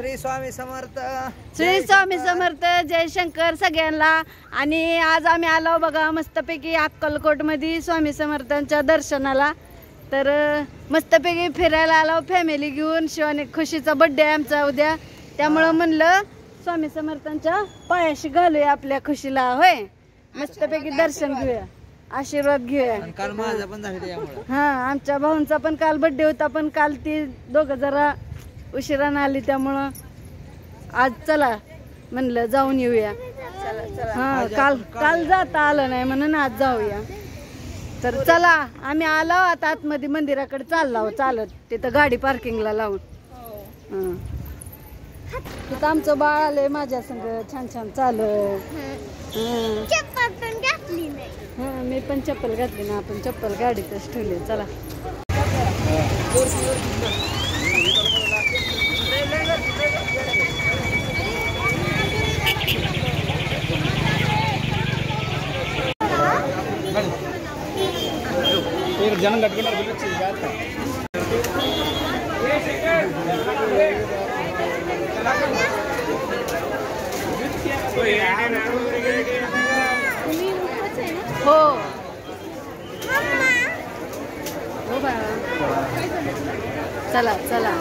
श्री स्वामी समर्थ. श्री स्वामी समर्थ. जय शंकर सगळ्यांना. आणि आज आम्ही आलो बघा मस्तपैकी अक्कलकोट मध्ये स्वामी समर्थांच्या दर्शनाला. तर मस्तपैकी फिरायला आलो फॅमिली घेऊन. शिवानी खुशीचा बर्थडे आहे आमचा उद्या, त्यामुळं म्हणलं स्वामी समर्थांच्या पायाशी घालूया आपल्या खुशीला. होय, मस्तपैकी दर्शन घेऊया, आशीर्वाद घेऊया. काल माझा पण झाला त्यामुळे. हा, आमच्या भाऊंचा पण काल बर्थडे होता, पण काल ती दोघं जरा उशिरानं आली, त्यामुळं आज चला म्हणलं जाऊन येऊया. हा, काल जाता आलं नाही म्हणून आज जाऊया. तर चला आम्ही आलो आता आतमध्ये मंदिराकडे चाललो चालत, तिथं गाडी पार्किंगला लावून. तिथं आमचं बाळ आलंय माझ्या संग छान छान चालत. हा, मी पण चप्पल घातली ना, आपण चप्पल गाडीतच ठेवली. चला जन हो हो बाळा, चला चला.